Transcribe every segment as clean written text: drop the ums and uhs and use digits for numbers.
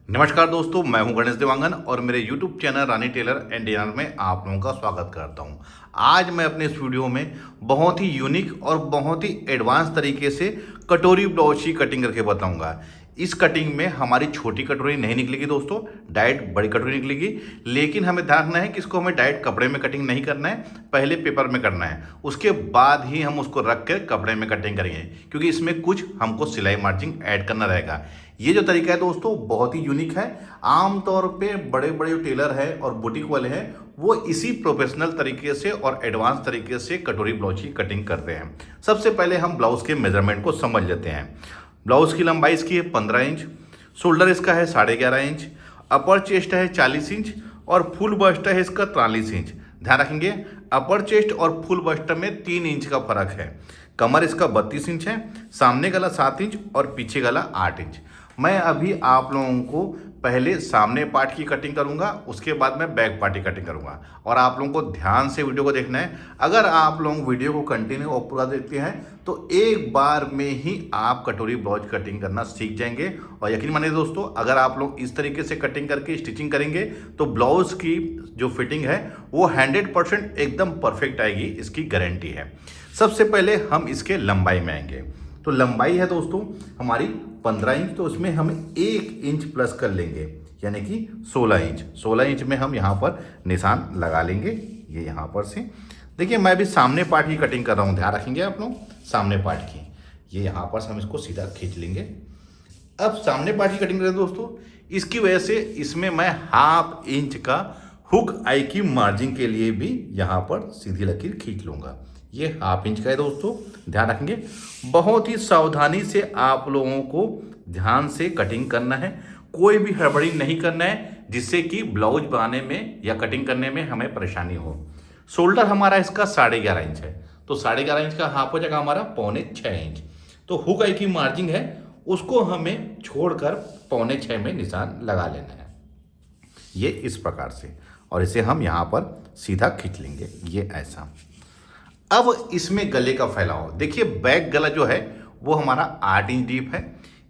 नमस्कार दोस्तों, मैं हूं गणेश देवांगन और मेरे YouTube channel Rani tailor and designer में आप लोगों का स्वागत करता हूं। आज मैं अपने इस वीडियो में बहुत ही यूनिक और बहुत ही एडवांस तरीके से कटोरी ब्लाउज की कटिंग करके बताऊंगा। इस कटिंग में हमारी छोटी कटोरी नहीं निकलेगी दोस्तों, डायरेक्ट बड़ी कटोरी निकलेगी। लेकिन हमें ध्यान रखना है कि इसको हमें डायरेक्ट कपड़े में कटिंग नहीं करना है, पहले पेपर में करना है, उसके बाद ही हम उसको रख कर कपड़े में कटिंग करेंगे, क्योंकि इसमें कुछ हमको सिलाई मार्जिन ऐड करना रहेगा। ये जो तरीका है दोस्तों बहुत ही यूनिक है। आमतौर पे बड़े बड़े जो टेलर हैं और बुटीक वाले हैं वो इसी प्रोफेशनल तरीके से और एडवांस तरीके से कटोरी ब्लाउज की कटिंग करते हैं। सबसे पहले हम ब्लाउज के मेजरमेंट को समझ लेते हैं। ब्लाउज की लंबाई इसकी है 15 इंच, शोल्डर इसका है 11.5 इंच, अपर चेस्ट है 40 इंच और फुल बस्ट है इसका 43 इंच। ध्यान रखेंगे, अपर चेस्ट और फुल बस्ट में 3 इंच का फर्क है। कमर इसका 32 इंच है, सामने गला 7 इंच और पीछे गला 8 इंच। मैं अभी आप लोगों को पहले सामने पार्ट की कटिंग करूंगा, उसके बाद मैं बैक पार्ट की कटिंग करूंगा और आप लोगों को ध्यान से वीडियो को देखना है। अगर आप लोग वीडियो को कंटिन्यू और पूरा देखते हैं तो एक बार में ही आप कटोरी ब्लाउज कटिंग करना सीख जाएंगे। और यकीन मानिए दोस्तों, अगर आप लोग इस तरीके से कटिंग करके स्टिचिंग करेंगे तो ब्लाउज की जो फिटिंग है वो 100% एकदम परफेक्ट आएगी, इसकी गारंटी है। सबसे पहले हम इसके लंबाई में आएंगे। तो लंबाई है दोस्तों हमारी 15 इंच, तो उसमें हम 1 इंच प्लस कर लेंगे, यानी कि 16 इंच। 16 इंच में हम यहाँ पर निशान लगा लेंगे। ये यहाँ पर से देखिए, मैं भी सामने पार्ट की कटिंग कर रहा हूँ, ध्यान रखेंगे आप लोग सामने पार्ट की। ये यहाँ पर से हम इसको सीधा खींच लेंगे। अब सामने पार्ट की कटिंग करें दोस्तों, इसकी वजह से इसमें मैं 1/2 इंच का हुक आई की मार्जिन के लिए भी यहाँ पर सीधी लकीर खींच लूँगा। ये 1/2 इंच का है दोस्तों, ध्यान रखेंगे। बहुत ही सावधानी से आप लोगों को ध्यान से कटिंग करना है, कोई भी हड़बड़ी नहीं करना है जिससे कि ब्लाउज बनाने में या कटिंग करने में हमें परेशानी हो। शोल्डर हमारा इसका 11.5 इंच है, तो 11.5 इंच का हाफ हो जाएगा हमारा 6.25 इंच। तो हुक आई की मार्जिन है उसको हमें छोड़कर 6.25 में निशान लगा लेना है, ये इस प्रकार से। और इसे हम यहाँ पर सीधा खींच लेंगे, ये ऐसा। अब इसमें गले का फैलाव देखिए, बैक गला जो है वो हमारा 8 इंच डीप है।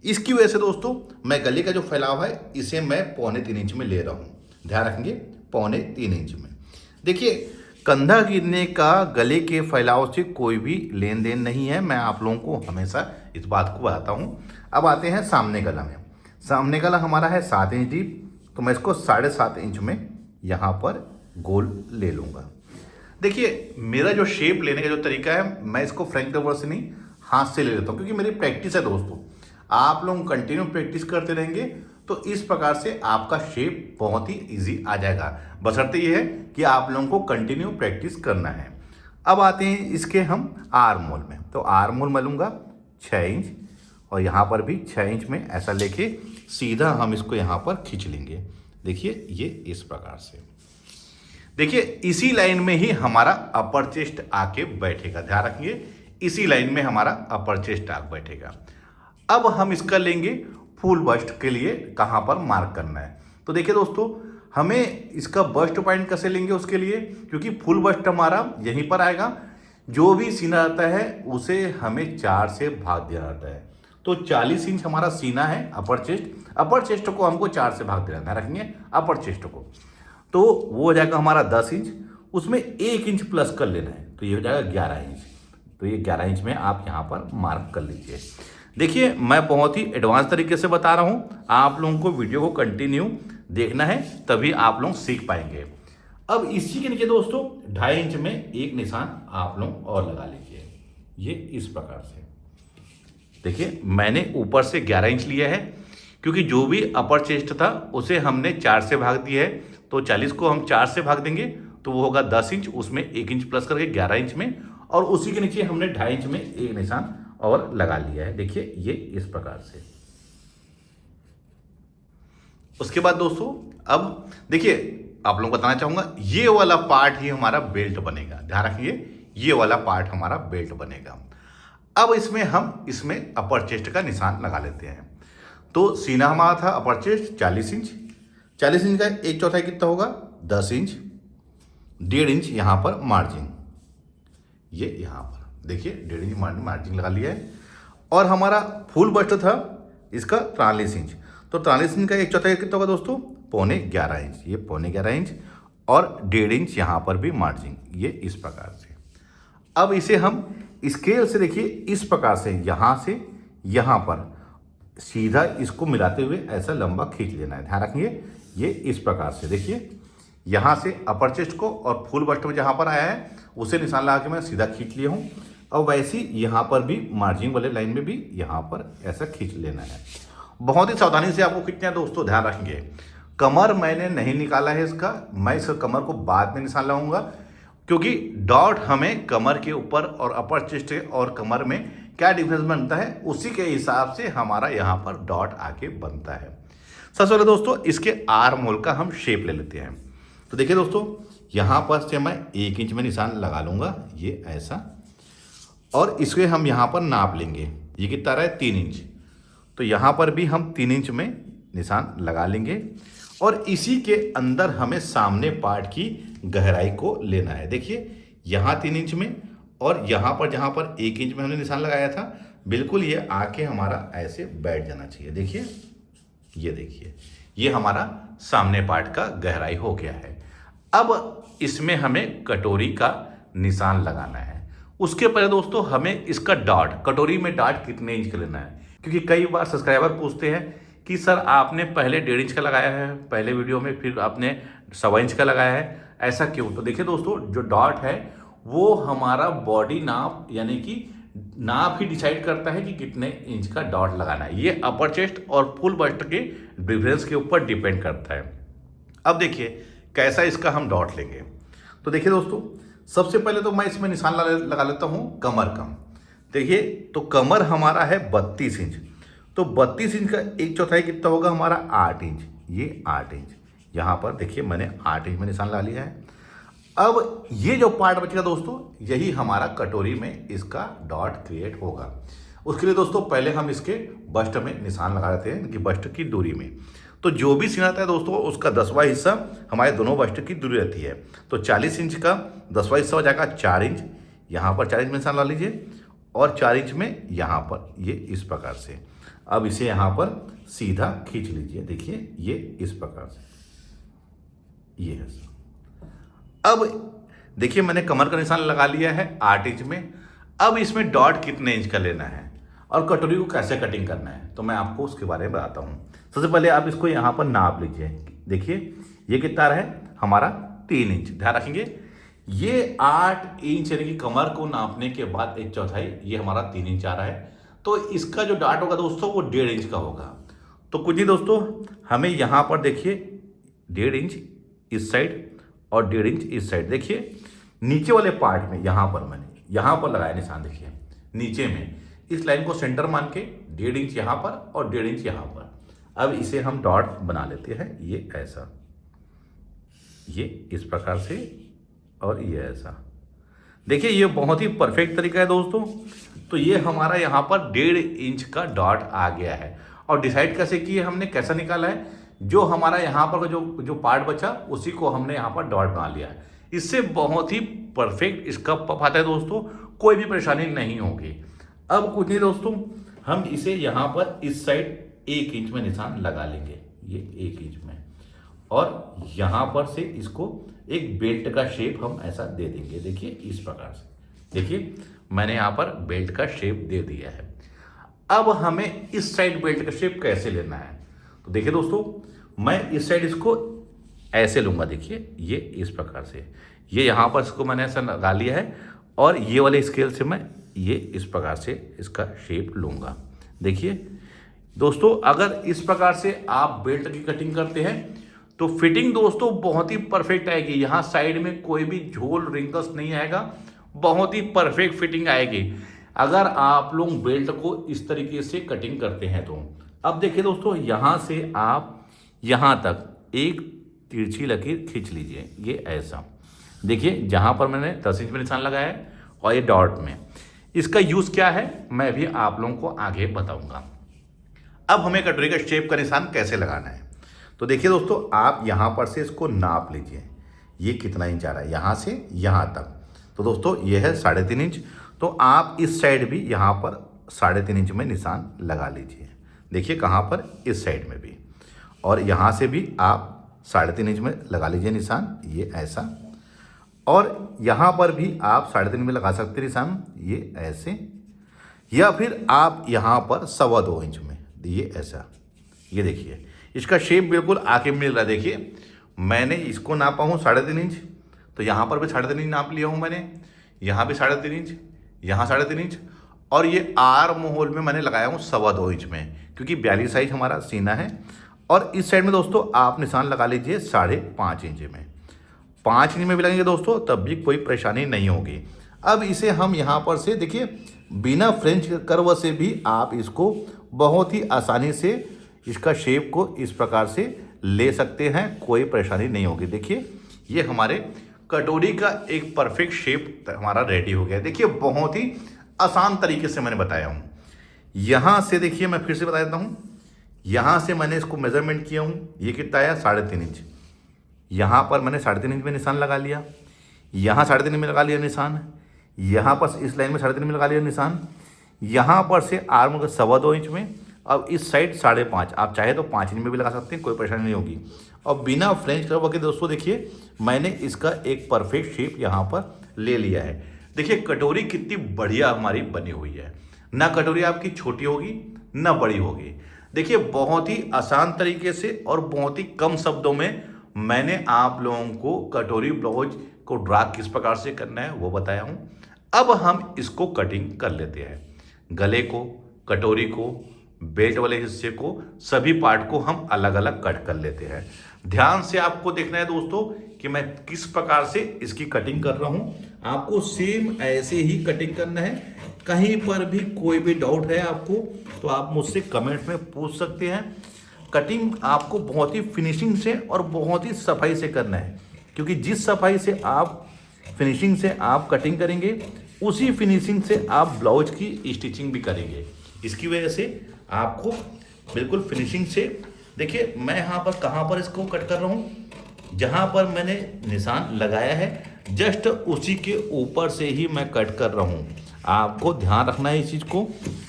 इसकी वजह से दोस्तों मैं गले का जो फैलाव है इसे मैं 3.25 इंच में ले रहा हूँ, ध्यान रखेंगे 3.25 इंच में। देखिए, कंधा गिरने का गले के फैलाव से कोई भी लेन देन नहीं है, मैं आप लोगों को हमेशा इस बात को बताता हूँ। अब आते हैं सामने गला में। सामने गला हमारा है 7 इंच डीप, तो मैं इसको 7.5 इंच में यहाँ पर गोल ले लूँगा। देखिए, मेरा जो शेप लेने का जो तरीका है, मैं इसको फ्रंट कवर से नहीं हाथ से ले लेता हूँ, क्योंकि मेरी प्रैक्टिस है दोस्तों। आप लोग कंटिन्यू प्रैक्टिस करते रहेंगे तो इस प्रकार से आपका शेप बहुत ही इजी आ जाएगा, बशर्ते ये है कि आप लोगों को कंटिन्यू प्रैक्टिस करना है। अब आते हैं इसके हम आर्म होल में। तो आर्म होल मैं लूँगा 6 इंच और यहाँ पर भी 6 इंच में ऐसा लेके सीधा हम इसको यहाँ पर खींच लेंगे। देखिए, ये इस प्रकार से। देखिए, इसी लाइन में ही हमारा अपर चेस्ट आके बैठेगा, ध्यान रखिए, इसी लाइन में हमारा अपर चेस्ट आके बैठेगा। अब हम इसका लेंगे फुल बस्ट के लिए कहाँ पर मार्क करना है। तो देखिए दोस्तों, हमें इसका बस्ट पॉइंट कैसे लेंगे उसके लिए, क्योंकि फुल बस्ट हमारा यहीं पर आएगा। जो भी सीना आता है उसे हमें 4 से भाग दिया जाता है। तो 40 इंच हमारा सीना है अपर चेस्ट। अपर चेस्ट को हमको 4 से भाग देना है, रखेंगे अपर चेस्ट को, तो वो हो जाएगा हमारा 10 इंच। उसमें 1 इंच प्लस कर लेना है, तो ये हो जाएगा 11 इंच। तो ये 11 इंच में आप यहाँ पर मार्क कर लीजिए। देखिए, मैं बहुत ही एडवांस तरीके से बता रहा हूँ, आप लोगों को वीडियो को कंटिन्यू देखना है तभी आप लोग सीख पाएंगे। अब इसी के नीचे दोस्तों 2.5 इंच में एक निशान आप लोग और लगा लीजिए, ये इस प्रकार से। देखिए, मैंने ऊपर से 11 इंच लिया है, क्योंकि जो भी अपर चेस्ट था उसे हमने 4 से भाग दिया है, तो 40 को हम 4 से भाग देंगे तो वो होगा 10 इंच, उसमें 1 इंच प्लस करके 11 इंच में, और उसी के नीचे हमने 2.5 इंच में एक निशान और लगा लिया है। देखिए, ये इस प्रकार से। उसके बाद दोस्तों अब देखिए, आप लोगों को बताना चाहूंगा, ये वाला पार्ट ही हमारा बेल्ट बनेगा, ध्यान रखिए, ये वाला पार्ट हमारा बेल्ट बनेगा। अब इसमें अपर चेस्ट का निशान लगा लेते हैं। तो सीना हमारा था अपर चेस्ट 40 इंच, 40 इंच का 1/4 कितना होगा 10 इंच, 1.5 इंच यहाँ पर मार्जिन, ये यहाँ पर देखिए 1.5 इंच मार्जिन लगा लिया है। और हमारा फुल बस्ट था इसका 43 इंच, तो 43 इंच का 1/4 कितना होगा दोस्तों, 11.25 इंच। ये 11.25 इंच और 1.5 इंच यहाँ पर भी मार्जिन, ये इस प्रकार से। अब इसे हम स्केल से देखिए इस प्रकार से यहाँ पर सीधा इसको मिलाते हुए ऐसा लंबा खींच लेना है। ध्यान रखिए ये इस प्रकार से देखिए, यहाँ से अपर चेस्ट को और फुल बस्ट में जहाँ पर आया है उसे निशान लगा के मैं सीधा खींच लिया हूँ। और वैसे ही यहाँ पर भी मार्जिन वाले लाइन में भी यहाँ पर ऐसा खींच लेना है। बहुत ही सावधानी से आपको खींचना है दोस्तों, ध्यान रखेंगे। कमर मैंने नहीं निकाला है इसका, मैं इस कमर को बाद में निशान लगाऊंगा, क्योंकि डॉट हमें कमर के ऊपर और अपर चेस्ट और कमर में क्या डिफरेंस बनता है उसी के हिसाब से हमारा यहाँ पर डॉट आके बनता है। सबसे पहले दोस्तों इसके आर्म होल का हम शेप ले लेते हैं। तो देखिए दोस्तों यहाँ पर से मैं 1 इंच में निशान लगा लूँगा, ये ऐसा, और इसके हम यहाँ पर नाप लेंगे। ये कितना रहा है, 3 इंच। तो यहाँ पर भी हम 3 इंच में निशान लगा लेंगे और इसी के अंदर हमें सामने पार्ट की गहराई को लेना है। देखिए यहाँ 3 इंच में और यहाँ पर जहाँ पर 1 इंच में हमने निशान लगाया था, बिल्कुल ये आके हमारा ऐसे बैठ जाना चाहिए। देखिए ये देखिए, ये हमारा सामने पार्ट का गहराई हो गया है। अब इसमें हमें कटोरी का निशान लगाना है। उसके पहले दोस्तों हमें इसका डॉट, कटोरी में डॉट कितने इंच का लेना है, क्योंकि कई बार सब्सक्राइबर पूछते हैं कि सर आपने पहले 1.5 इंच का लगाया है पहले वीडियो में, फिर आपने 1.25 इंच का लगाया है, ऐसा क्यों। तो देखिए दोस्तों जो डॉट है वो हमारा बॉडी नाप यानी कि नाप ही डिसाइड करता है कि कितने इंच का डॉट लगाना है। ये अपर चेस्ट और फुल बस्ट के डिफरेंस के ऊपर डिपेंड करता है। अब देखिए कैसा इसका हम डॉट लेंगे। तो देखिए दोस्तों सबसे पहले तो मैं इसमें निशान लगा लेता हूँ कमर का। देखिए तो कमर हमारा है 32 इंच, तो 32 इंच का 1/4 कितना होगा हमारा, 8 इंच। ये 8 इंच यहाँ पर देखिए मैंने 8 इंच में निशान लगा लिया है। अब ये जो पार्ट बचेगा दोस्तों यही हमारा कटोरी में इसका डॉट क्रिएट होगा। उसके लिए दोस्तों पहले हम इसके बस्ट में निशान लगा देते हैं कि बस्ट की दूरी में। तो जो भी सीन आता है दोस्तों उसका 10वां हिस्सा हमारे दोनों बस्ट की दूरी रहती है। तो 40 इंच का 10वां हिस्सा हो जाएगा 4 इंच। यहाँ पर 4 इंच में निशान लगा लीजिए और 4 इंच में यहाँ पर ये इस प्रकार से। अब इसे यहाँ पर सीधा खींच लीजिए। देखिए ये इस प्रकार से, ये है। अब देखिए मैंने कमर का निशान लगा लिया है 8 इंच में। अब इसमें डॉट कितने इंच का लेना है और कटोरी को कैसे कटिंग करना है तो मैं आपको उसके बारे में बताता हूँ। सबसे पहले आप इसको यहाँ पर नाप लीजिए। देखिए ये कितना है हमारा, 3 इंच। ध्यान रखेंगे ये 8 इंच यानी कि कमर को नापने के बाद 1/4 ये हमारा 3 इंच आ रहा है। तो इसका जो डॉट होगा दोस्तों वो 1.5 इंच का होगा। तो कुछ नहीं दोस्तों हमें यहाँ पर देखिए 1.5 इंच इस साइड और 1.5 इंच इस साइड। देखिए नीचे वाले पार्ट में यहाँ पर मैंने यहाँ पर लगाया निशान। देखिए नीचे में इस लाइन को सेंटर मान के 1.5 इंच यहाँ पर और 1.5 इंच यहाँ पर। अब इसे हम डॉट बना लेते हैं, ये ऐसा, ये इस प्रकार से और ये ऐसा। देखिए ये बहुत ही परफेक्ट तरीका है दोस्तों। तो ये हमारा यहाँ पर 1.5 इंच का डॉट आ गया है। और डिसाइड कैसे किए हमने, कैसा निकाला है, जो हमारा यहाँ पर जो पार्ट बचा उसी को हमने यहाँ पर डॉट बना लिया है। इससे बहुत ही परफेक्ट इसका पफ आता है दोस्तों, कोई भी परेशानी नहीं होगी। अब कुछ नहीं दोस्तों हम इसे यहाँ पर इस साइड 1 इंच में निशान लगा लेंगे, ये 1 इंच में, और यहाँ पर से इसको एक बेल्ट का शेप हम ऐसा दे देंगे। देखिए इस प्रकार से, देखिए मैंने यहाँ पर बेल्ट का शेप दे दिया है। अब हमें इस साइड बेल्ट का शेप कैसे लेना है, तो देखिए दोस्तों मैं इस साइड इसको ऐसे लूँगा। देखिए ये इस प्रकार से, ये यहाँ पर इसको मैंने ऐसा लगा लिया है और ये वाले स्केल से मैं ये इस प्रकार से इसका शेप लूँगा। देखिए दोस्तों अगर इस प्रकार से आप बेल्ट की कटिंग करते हैं तो फिटिंग दोस्तों बहुत ही परफेक्ट आएगी। यहाँ साइड में कोई भी झोल रिंकल्स नहीं आएगा, बहुत ही परफेक्ट फिटिंग आएगी अगर आप लोग बेल्ट को इस तरीके से कटिंग करते हैं तो। अब देखिए दोस्तों यहाँ से आप यहाँ तक एक तिरछी लकीर खींच लीजिए, ये ऐसा। देखिए जहाँ पर मैंने 10 इंच में निशान लगाया है और ये डॉट में, इसका यूज़ क्या है मैं भी आप लोगों को आगे बताऊंगा। अब हमें कटोरी का शेप का निशान कैसे लगाना है, तो देखिए दोस्तों आप यहाँ पर से इसको नाप लीजिए, ये कितना इंच आ रहा है यहाँ से यहाँ तक। तो दोस्तों ये है 3.5 इंच, तो आप इस साइड भी यहाँ पर 3.5 इंच में निशान लगा लीजिए। देखिए कहाँ पर, इस साइड में भी, और यहाँ से भी आप 3.5 इंच में लगा लीजिए निशान, ये ऐसा। और यहाँ पर भी आप 3.5 में लगा सकते हैं निशान, ये ऐसे, या फिर आप यहाँ पर 2.25 इंच में, ये ऐसा। ये देखिए इसका शेप बिल्कुल आके मिल रहा है। देखिए मैंने इसको नापा हूँ 3.5 इंच, तो यहाँ पर भी 3.5 इंच नाप लिया हूँ मैंने, यहाँ भी 3.5 इंच, यहाँ 3.5 इंच, और ये आर्म होल में मैंने लगाया हूँ 2.25 इंच में, क्योंकि 42 साइज हमारा सीना है। और इस साइड में दोस्तों आप निशान लगा लीजिए 5.5 इंच में। 5 इंच में भी लगेंगे दोस्तों तब भी कोई परेशानी नहीं होगी। अब इसे हम यहाँ पर से देखिए बिना फ्रेंच कर्व से भी आप इसको बहुत ही आसानी से इसका शेप को इस प्रकार से ले सकते हैं, कोई परेशानी नहीं होगी। देखिए ये हमारे कटोरी का एक परफेक्ट शेप हमारा रेडी हो गया। देखिए बहुत ही आसान तरीके से मैंने बताया हूँ। यहाँ से देखिए मैं फिर से बता देता हूँ, यहाँ से मैंने इसको मेजरमेंट किया हूँ, ये कितना आया 3.5 इंच। यहाँ पर मैंने 3.5 इंच में निशान लगा लिया, यहाँ 3.5 में लगा लिया निशान, यहाँ पर इस लाइन में 3.5 में लगा लिया निशान, यहाँ पर से आर्म का 2.25 इंच में, अब इस साइड 5.5, आप चाहे तो 5 इंच में भी लगा सकते हैं, कोई परेशानी नहीं होगी। और बिना फ्रेंच कर्व के दोस्तों देखिए मैंने इसका एक परफेक्ट शेप यहाँ पर ले लिया है। देखिए कटोरी कितनी बढ़िया हमारी बनी हुई है, ना कटोरी आपकी छोटी होगी ना बड़ी होगी। देखिए बहुत ही आसान तरीके से और बहुत ही कम शब्दों में मैंने आप लोगों को कटोरी ब्लाउज को ड्रा किस प्रकार से करना है वो बताया हूँ। अब हम इसको कटिंग कर लेते हैं। गले को, कटोरी को, बेल्ट वाले हिस्से को, सभी पार्ट को हम अलग अलग कट कर लेते हैं। ध्यान से आपको देखना है दोस्तों कि मैं किस प्रकार से इसकी कटिंग कर रहा हूं। आपको सेम ऐसे ही कटिंग करना है। कहीं पर भी कोई भी डाउट है आपको तो आप मुझसे कमेंट में पूछ सकते हैं। कटिंग आपको बहुत ही फिनिशिंग से और बहुत ही सफाई से करना है, क्योंकि जिस सफाई से आप फिनिशिंग से आप कटिंग करेंगे उसी फिनिशिंग से आप ब्लाउज की स्टिचिंग भी करेंगे। इसकी वजह से आपको बिल्कुल फिनिशिंग से, देखिए मैं यहाँ पर कहाँ पर इसको कट कर रहा हूँ, जहाँ पर मैंने निशान लगाया है जस्ट उसी के ऊपर से ही मैं कट कर रहा हूँ। आपको ध्यान रखना है इस चीज़ को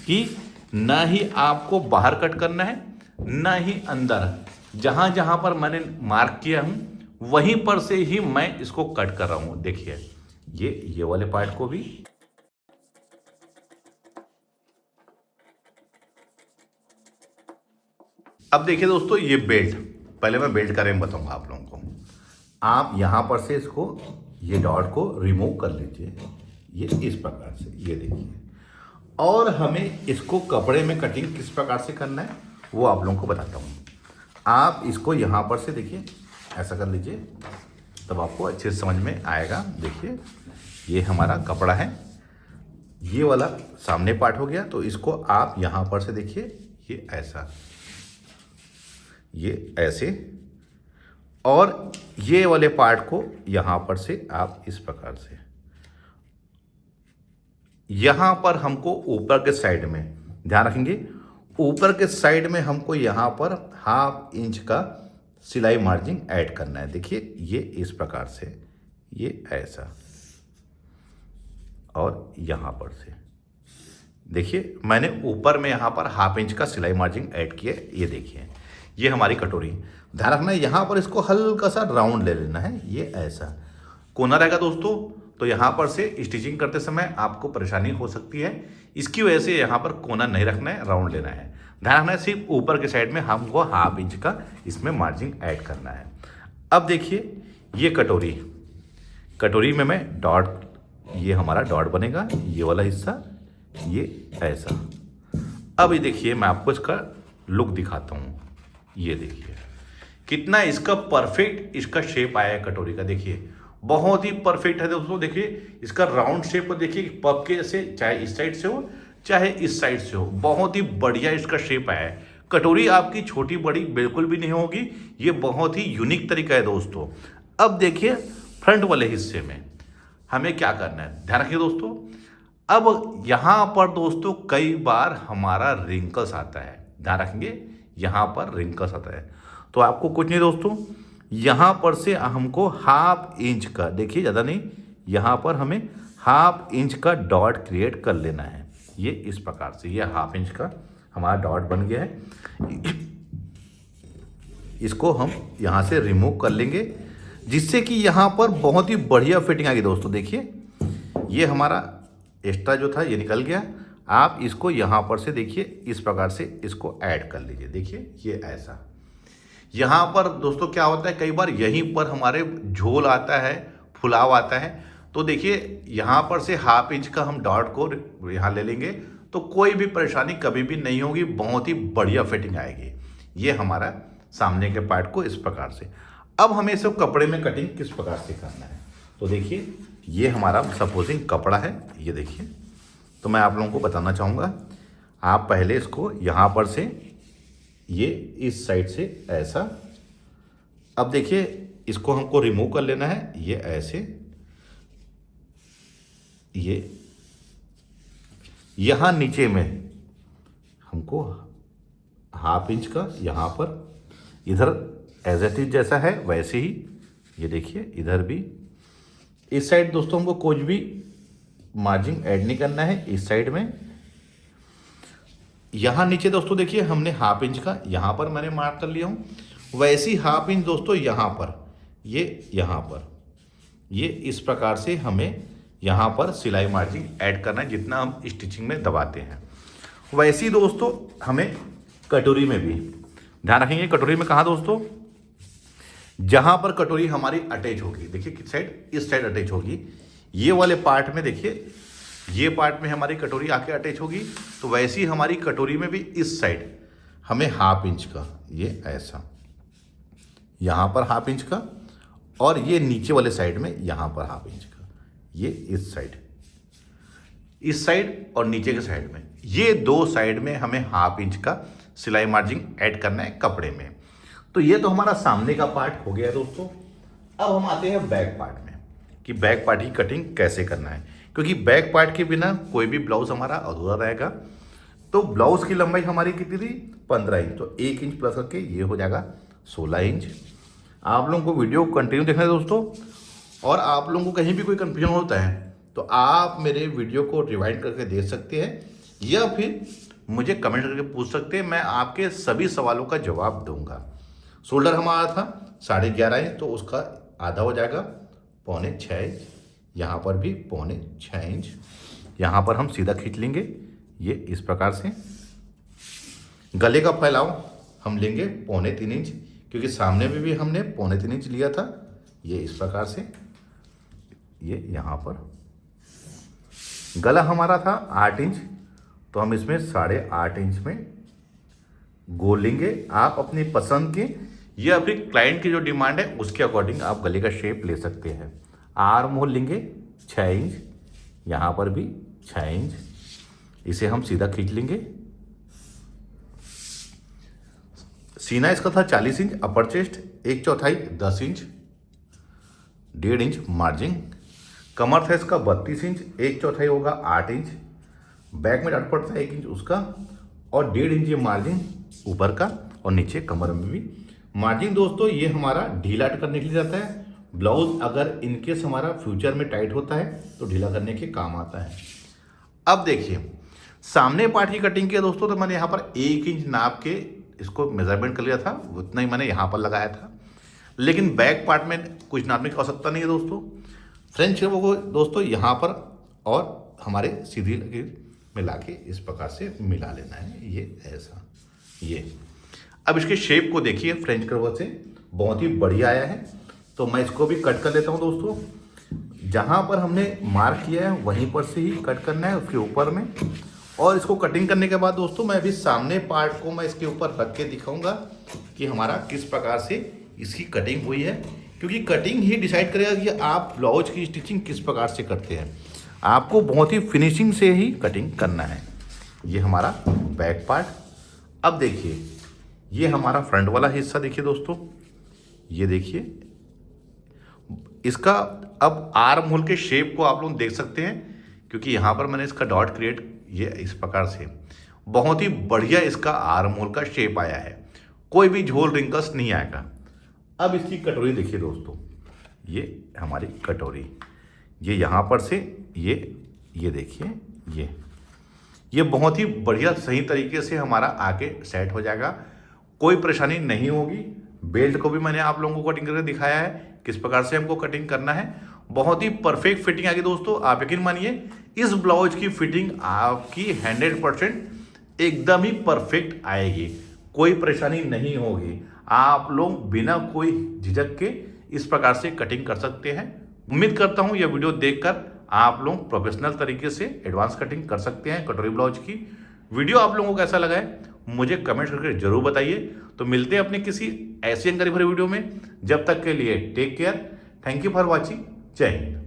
कि ना ही आपको बाहर कट करना है ना ही अंदर। जहाँ जहाँ पर मैंने मार्क किया हूँ वहीं पर से ही मैं इसको कट कर रहा हूँ। देखिए ये वाले पार्ट को भी अब देखिए दोस्तों, ये बेल्ट, पहले मैं बेल्ट का रेम बताऊंगा आप लोगों को। आप यहाँ पर से इसको, ये डॉट को रिमूव कर लीजिए, ये इस प्रकार से, ये देखिए। और हमें इसको कपड़े में कटिंग किस प्रकार से करना है वो आप लोगों को बताता हूँ। आप इसको यहाँ पर से देखिए ऐसा कर लीजिए, तब आपको अच्छे से समझ में आएगा। देखिए ये हमारा कपड़ा है, ये वाला सामने पार्ट हो गया, तो इसको आप यहाँ पर से देखिए, ये ऐसा, ये ऐसे, और ये वाले पार्ट को यहाँ पर से आप इस प्रकार से, यहाँ पर हमको ऊपर के साइड में ध्यान रखेंगे, ऊपर के साइड में हमको यहाँ पर 1/2 इंच का सिलाई मार्जिन ऐड करना है। देखिए ये इस प्रकार से, ये ऐसा, और यहाँ पर से देखिए मैंने ऊपर में यहाँ पर 1/2 इंच का सिलाई मार्जिन ऐड किया। ये देखिए ये हमारी कटोरी। ध्यान रखना है यहाँ पर इसको हल्का सा राउंड ले लेना है, ये ऐसा कोना रहेगा दोस्तों, तो यहाँ पर से स्टिचिंग करते समय आपको परेशानी हो सकती है। इसकी वजह से यहाँ पर कोना नहीं रखना है, राउंड लेना है। ध्यान रखना है सिर्फ ऊपर के साइड में हमको 1/2 इंच का इसमें मार्जिन ऐड करना है। अब देखिए ये कटोरी में मैं डॉट, ये हमारा डॉट बनेगा, ये वाला हिस्सा, ये ऐसा। अब ये देखिए मैं आपको इसका लुक दिखाता हूँ। ये देखिए कितना इसका परफेक्ट इसका शेप आया है कटोरी का। देखिए बहुत ही परफेक्ट है दोस्तों। देखिए इसका राउंड शेप को देखिए, पप के जैसे, चाहे इस साइड से हो चाहे इस साइड से हो, बहुत ही बढ़िया इसका शेप आया है। कटोरी आपकी छोटी बड़ी बिल्कुल भी नहीं होगी, ये बहुत ही यूनिक तरीका है दोस्तों। अब देखिए फ्रंट वाले हिस्से में हमें क्या करना है, ध्यान रखिए दोस्तों। अब यहाँ पर दोस्तों कई बार हमारा रिंकल्स आता है, ध्यान रखेंगे यहाँ पर रिंकल्स आता है, तो आपको कुछ नहीं दोस्तों, यहाँ पर से हमको 1/2 इंच का, देखिए ज़्यादा नहीं, यहाँ पर हमें 1/2 इंच का डॉट क्रिएट कर लेना है। ये इस प्रकार से, ये 1/2 इंच का हमारा डॉट बन गया है। इसको हम यहाँ से रिमूव कर लेंगे, जिससे कि यहाँ पर बहुत ही बढ़िया फिटिंग आएगी दोस्तों। देखिए ये हमारा एक्स्ट्रा जो था ये निकल गया। आप इसको यहाँ पर से देखिए इस प्रकार से इसको ऐड कर लीजिए। देखिए ये ऐसा, यहाँ पर दोस्तों क्या होता है, कई बार यहीं पर हमारे झोल आता है, फुलाव आता है। तो देखिए यहाँ पर से 1/2 इंच का हम डॉट को यहाँ ले लेंगे तो कोई भी परेशानी कभी भी नहीं होगी, बहुत ही बढ़िया फिटिंग आएगी। ये हमारा सामने के पार्ट को इस प्रकार से। अब हमें इसे कपड़े में कटिंग किस प्रकार से करना है, तो देखिए ये हमारा सपोजिंग कपड़ा है, ये देखिए। तो मैं आप लोगों को बताना चाहूँगा, आप पहले इसको यहाँ पर से ये इस साइड से ऐसा, अब देखिए इसको हमको रिमूव कर लेना है। ये ऐसे, ये यहाँ नीचे में हमको 1/2 इंच का यहाँ पर, इधर एज इट इज जैसा है वैसे ही, ये देखिए इधर भी। इस साइड दोस्तों हमको कुछ भी मार्जिन ऐड नहीं करना है इस साइड में। यहाँ नीचे दोस्तों देखिए हमने 1/2 इंच का यहाँ पर मैंने मार्क कर लिया हूँ, वैसी 1/2 इंच दोस्तों यहाँ पर, ये यहाँ पर, ये इस प्रकार से हमें यहाँ पर सिलाई मार्जिन ऐड करना है जितना हम स्टिचिंग में दबाते हैं। वैसे ही दोस्तों हमें कटोरी में भी ध्यान रखेंगे। कटोरी में कहाँ दोस्तों, जहाँ पर कटोरी हमारी अटैच होगी, देखिए किस साइड, इस साइड अटैच होगी। ये वाले पार्ट में देखिए, ये पार्ट में हमारी कटोरी आके अटैच होगी, तो वैसी हमारी कटोरी में भी इस साइड हमें 1/2 इंच का, ये ऐसा यहाँ पर 1/2 इंच का, और ये नीचे वाले साइड में यहाँ पर 1/2 इंच का, ये इस साइड और नीचे के साइड में, ये 2 साइड में हमें 1/2 इंच का सिलाई मार्जिन ऐड करना है कपड़े में। तो ये तो हमारा सामने का पार्ट हो गया दोस्तों। अब हम आते हैं बैक पार्ट में, कि बैक पार्ट की कटिंग कैसे करना है, क्योंकि बैक पार्ट के बिना कोई भी ब्लाउज हमारा अधूरा रहेगा। तो ब्लाउज की लंबाई हमारी कितनी थी, 15 इंच, तो 1 इंच प्लस करके ये हो जाएगा 16 इंच। आप लोगों को वीडियो कंटिन्यू देखना है दोस्तों, और आप लोगों को कहीं भी कोई कंफ्यूजन होता है तो आप मेरे वीडियो को रिवाइंड करके देख सकते हैं, या फिर मुझे कमेंट करके पूछ सकते हैं, मैं आपके सभी सवालों का जवाब दूंगा। शोल्डर हमारा था 11.5 इंच, तो उसका आधा हो जाएगा 5.25 इंच, यहाँ पर भी 5.25 इंच। यहाँ पर हम सीधा खींच लेंगे ये इस प्रकार से। गले का फैलाव हम लेंगे 3.25 इंच, क्योंकि सामने में भी हमने 3.25 इंच लिया था, ये इस प्रकार से। ये यहाँ पर गला हमारा था 8 इंच, तो हम इसमें 8.5 इंच में गोल लेंगे। आप अपनी पसंद के या फिर क्लाइंट की जो डिमांड है उसके अकॉर्डिंग आप गले का शेप ले सकते हैं। आर्म होल लेंगे 6 इंच, यहाँ पर भी 6 इंच, इसे हम सीधा खींच लेंगे। सीना इसका था 40 inch, upper chest 1/4 10 inch, 1.5 inch margin. कमर था इसका 32 इंच, 1/4 होगा 8 इंच। बैक में डाट पड़ता है 1 इंच उसका, और 1.5 इंच ये मार्जिन ऊपर का, और नीचे कमर में भी मार्जिन। दोस्तों ये हमारा ढीला करने के लिए जाता है। ब्लाउज अगर इनकेस हमारा फ्यूचर में टाइट होता है तो ढीला करने के काम आता है। अब देखिए सामने पार्ट की कटिंग किया दोस्तों, तो मैंने यहाँ पर 1 इंच नाप के इसको मेजरमेंट कर लिया था, उतना ही मैंने यहाँ पर लगाया था। लेकिन बैक पार्ट में कुछ नापने की आवश्यकता नहीं है दोस्तों। फ्रेंच शेप को दोस्तों यहाँ पर और हमारे सीधी लकीर में लाके इस प्रकार से मिला लेना है, ये ऐसा। ये अब इसके शेप को देखिए, फ्रेंच कर्व से बहुत ही बढ़िया आया है। तो मैं इसको भी कट कर लेता हूँ दोस्तों। जहाँ पर हमने मार्क किया है वहीं पर से ही कट करना है, उसके ऊपर में। और इसको कटिंग करने के बाद दोस्तों मैं अभी सामने पार्ट को मैं इसके ऊपर रख के दिखाऊंगा कि हमारा किस प्रकार से इसकी कटिंग हुई है, क्योंकि कटिंग ही डिसाइड करेगा कि आप ब्लाउज की स्टिचिंग किस प्रकार से करते हैं। आपको बहुत ही फिनिशिंग से ही कटिंग करना है। ये हमारा बैक पार्ट। अब देखिए ये हमारा फ्रंट वाला हिस्सा देखिए दोस्तों, ये देखिए इसका। अब आर्म होल के शेप को आप लोग देख सकते हैं, क्योंकि यहाँ पर मैंने इसका डॉट क्रिएट, ये इस प्रकार से बहुत ही बढ़िया इसका आर्म होल का शेप आया है, कोई भी झोल रिंकल्स नहीं आएगा। अब इसकी कटोरी देखिए दोस्तों, ये हमारी कटोरी, ये यहाँ पर से ये देखिए, ये बहुत ही बढ़िया सही तरीके से हमारा आके सेट हो जाएगा, कोई परेशानी नहीं होगी। बेल्ट को भी मैंने आप लोगों को कटिंग करके दिखाया है किस प्रकार से हमको कटिंग करना है। बहुत ही परफेक्ट फिटिंग आएगी दोस्तों, आप यकीन मानिए इस ब्लाउज की फिटिंग आपकी 100% एकदम ही परफेक्ट आएगी, कोई परेशानी नहीं होगी। आप लोग बिना कोई झिझक के इस प्रकार से कटिंग कर सकते हैं। उम्मीद करता हूं यह वीडियो देखकर आप लोग प्रोफेशनल तरीके से एडवांस कटिंग कर सकते हैं कटोरी ब्लाउज की। वीडियो आप लोगों को कैसा लगा है मुझे कमेंट करके जरूर बताइए। तो मिलते हैं अपने किसी ऐसी जानकारी भरे वीडियो में, जब तक के लिए take care, thank you for watching, जय हिंद।